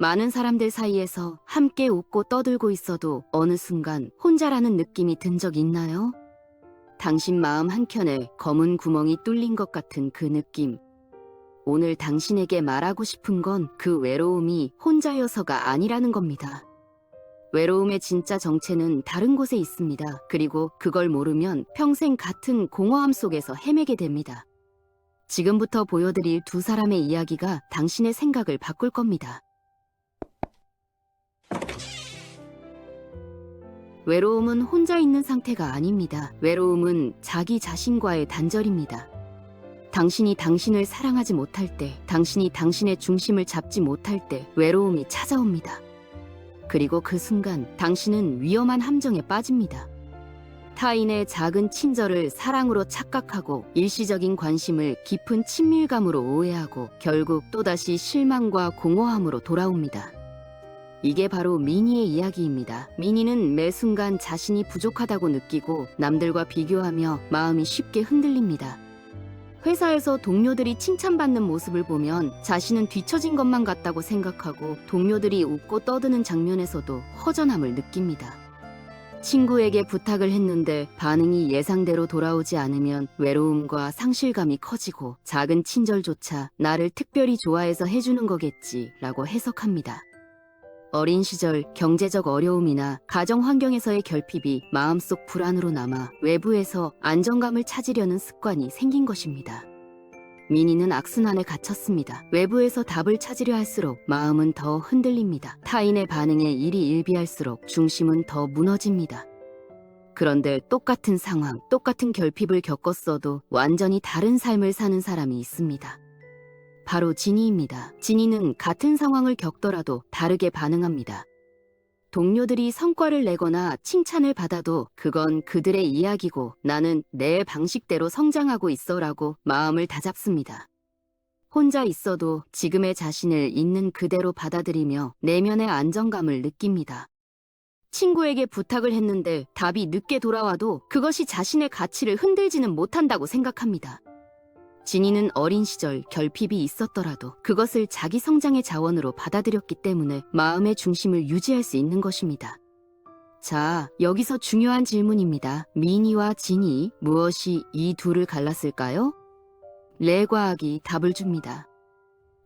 많은 사람들 사이에서 함께 웃고 떠들고 있어도 어느 순간 혼자라는 느낌이 든 적 있나요? 당신 마음 한켠에 검은 구멍이 뚫린 것 같은 그 느낌. 오늘 당신에게 말하고 싶은 건 그 외로움이 혼자여서가 아니라는 겁니다. 외로움의 진짜 정체는 다른 곳에 있습니다. 그리고 그걸 모르면 평생 같은 공허함 속에서 헤매게 됩니다. 지금부터 보여드릴 두 사람의 이야기가 당신의 생각을 바꿀 겁니다. 외로움은 혼자 있는 상태가 아닙니다. 외로움은 자기 자신과의 단절입니다. 당신이 당신을 사랑하지 못할 때, 당신이 당신의 중심을 잡지 못할 때 외로움이 찾아옵니다. 그리고 그 순간 당신은 위험한 함정에 빠집니다. 타인의 작은 친절을 사랑으로 착각하고 일시적인 관심을 깊은 친밀감으로 오해하고 결국 또다시 실망과 공허함으로 돌아옵니다. 이게 바로 미니의 이야기입니다. 미니는 매 순간 자신이 부족하다고 느끼고 남들과 비교하며 마음이 쉽게 흔들립니다. 회사에서 동료들이 칭찬받는 모습을 보면 자신은 뒤처진 것만 같다고 생각하고 동료들이 웃고 떠드는 장면에서도 허전함을 느낍니다. 친구에게 부탁을 했는데 반응이 예상대로 돌아오지 않으면 외로움과 상실감이 커지고 작은 친절조차 나를 특별히 좋아해서 해주는 거겠지라고 해석합니다. 어린 시절 경제적 어려움이나 가정 환경에서의 결핍이 마음속 불안으로 남아 외부에서 안정감을 찾으려는 습관이 생긴 것입니다. 미니는 악순환에 갇혔습니다. 외부에서 답을 찾으려 할수록 마음은 더 흔들립니다. 타인의 반응에 일희일비할수록 중심은 더 무너집니다. 그런데 똑같은 상황, 똑같은 결핍을 겪었어도 완전히 다른 삶을 사는 사람이 있습니다. 바로 지니입니다. 지니는 같은 상황을 겪더라도 다르게 반응합니다. 동료들이 성과를 내거나 칭찬을 받아도 그건 그들의 이야기고 나는 내 방식대로 성장하고 있어라고 마음을 다잡습니다. 혼자 있어도 지금의 자신을 있는 그대로 받아들이며 내면의 안정감을 느낍니다. 친구에게 부탁을 했는데 답이 늦게 돌아와도 그것이 자신의 가치를 흔들지는 못한다고 생각합니다. 지니는 어린 시절 결핍이 있었더라도 그것을 자기 성장의 자원으로 받아들였기 때문에 마음의 중심을 유지할 수 있는 것입니다. 자, 여기서 중요한 질문입니다. 미니와 지니, 무엇이 이 둘을 갈랐을까요? 뇌과학이 답을 줍니다.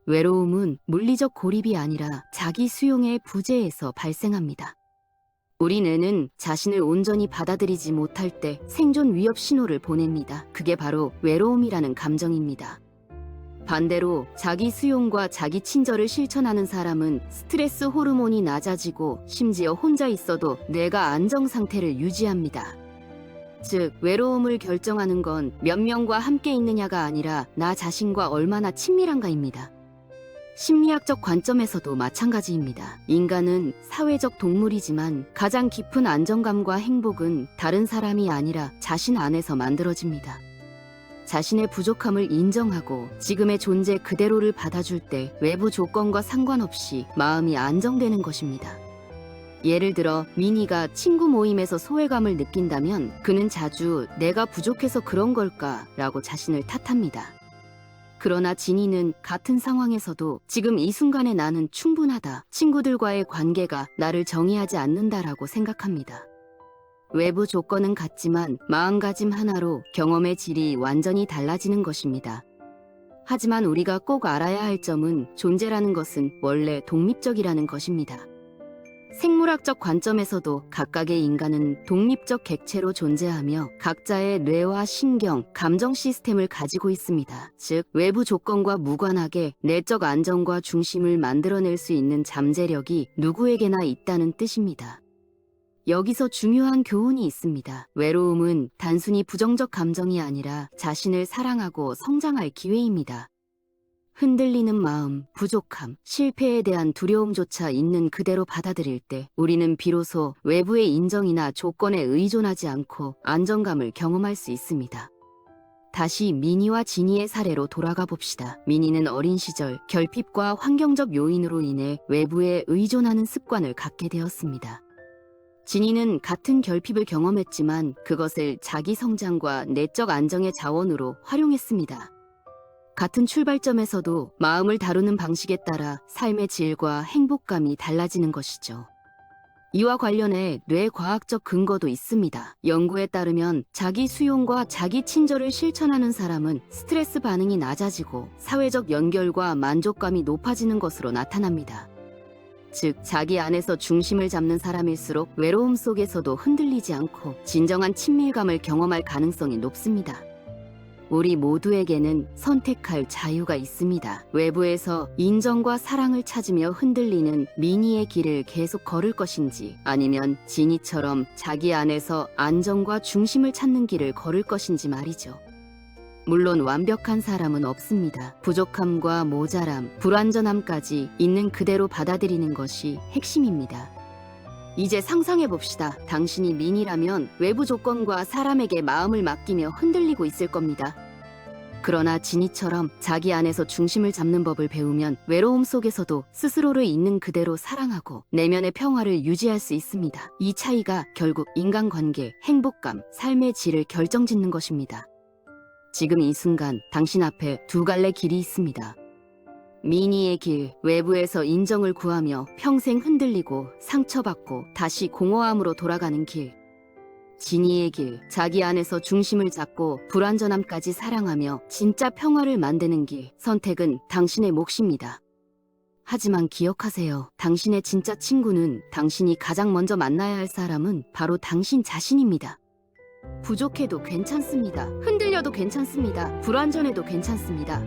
외로움은 물리적 고립이 아니라 자기 수용의 부재에서 발생합니다. 우리 뇌는 자신을 온전히 받아들이지 못할 때 생존 위협 신호를 보냅니다. 그게 바로 외로움이라는 감정입니다. 반대로 자기 수용과 자기 친절을 실천하는 사람은 스트레스 호르몬이 낮아지고 심지어 혼자 있어도 뇌가 안정 상태를 유지합니다. 즉, 외로움을 결정하는 건 몇 명과 함께 있느냐가 아니라 나 자신과 얼마나 친밀한가입니다. 심리학적 관점에서도 마찬가지입니다. 인간은 사회적 동물이지만 가장 깊은 안정감과 행복은 다른 사람이 아니라 자신 안에서 만들어집니다. 자신의 부족함을 인정하고 지금의 존재 그대로를 받아줄 때 외부 조건과 상관없이 마음이 안정되는 것입니다. 예를 들어 미니가 친구 모임에서 소외감을 느낀다면 그는 자주 내가 부족해서 그런 걸까? 라고 자신을 탓합니다. 그러나 지니는 같은 상황에서도 지금 이 순간에 나는 충분하다. 친구들과의 관계가 나를 정의하지 않는다라고 생각합니다. 외부 조건은 같지만 마음가짐 하나로 경험의 질이 완전히 달라지는 것입니다. 하지만 우리가 꼭 알아야 할 점은 존재라는 것은 원래 독립적이라는 것입니다. 생물학적 관점에서도 각각의 인간은 독립적 객체로 존재하며 각자의 뇌와 신경, 감정 시스템을 가지고 있습니다. 즉, 외부 조건과 무관하게 내적 안정과 중심을 만들어낼 수 있는 잠재력이 누구에게나 있다는 뜻입니다. 여기서 중요한 교훈이 있습니다. 외로움은 단순히 부정적 감정이 아니라 자신을 사랑하고 성장할 기회입니다. 흔들리는 마음, 부족함, 실패에 대한 두려움조차 있는 그대로 받아들일 때 우리는 비로소 외부의 인정이나 조건에 의존하지 않고 안정감을 경험할 수 있습니다. 다시 미니와 지니의 사례로 돌아가 봅시다. 미니는 어린 시절 결핍과 환경적 요인으로 인해 외부에 의존하는 습관을 갖게 되었습니다. 지니는 같은 결핍을 경험했지만 그것을 자기 성장과 내적 안정의 자원으로 활용했습니다. 같은 출발점에서도 마음을 다루는 방식에 따라 삶의 질과 행복감이 달라지는 것이죠. 이와 관련해 뇌과학적 근거도 있습니다. 연구에 따르면 자기 수용과 자기 친절을 실천하는 사람은 스트레스 반응이 낮아지고 사회적 연결과 만족감이 높아지는 것으로 나타납니다. 즉, 자기 안에서 중심을 잡는 사람일수록 외로움 속에서도 흔들리지 않고 진정한 친밀감을 경험할 가능성이 높습니다. 우리 모두에게는 선택할 자유가 있습니다. 외부에서 인정과 사랑을 찾으며 흔들리는 미니의 길을 계속 걸을 것인지, 아니면 지니처럼 자기 안에서 안정과 중심을 찾는 길을 걸을 것인지 말이죠. 물론 완벽한 사람은 없습니다. 부족함과 모자람, 불완전함까지 있는 그대로 받아들이는 것이 핵심입니다. 이제 상상해봅시다. 당신이 미니라면 외부 조건과 사람에게 마음을 맡기며 흔들리고 있을 겁니다. 그러나 지니처럼 자기 안에서 중심을 잡는 법을 배우면 외로움 속에서도 스스로를 있는 그대로 사랑하고 내면의 평화를 유지할 수 있습니다. 이 차이가 결국 인간관계, 행복감, 삶의 질을 결정짓는 것입니다. 지금 이 순간 당신 앞에 두 갈래 길이 있습니다. 미니의 길, 외부에서 인정을 구하며 평생 흔들리고 상처받고 다시 공허함으로 돌아가는 길. 지니의 길, 자기 안에서 중심을 잡고 불완전함까지 사랑하며 진짜 평화를 만드는 길. 선택은 당신의 몫입니다. 하지만 기억하세요. 당신의 진짜 친구는, 당신이 가장 먼저 만나야 할 사람은 바로 당신 자신입니다. 부족해도 괜찮습니다. 흔들려도 괜찮습니다. 불완전해도 괜찮습니다.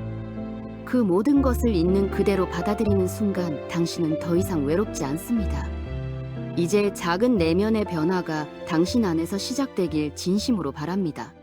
그 모든 것을 있는 그대로 받아들이는 순간 당신은 더 이상 외롭지 않습니다. 이제 작은 내면의 변화가 당신 안에서 시작되길 진심으로 바랍니다.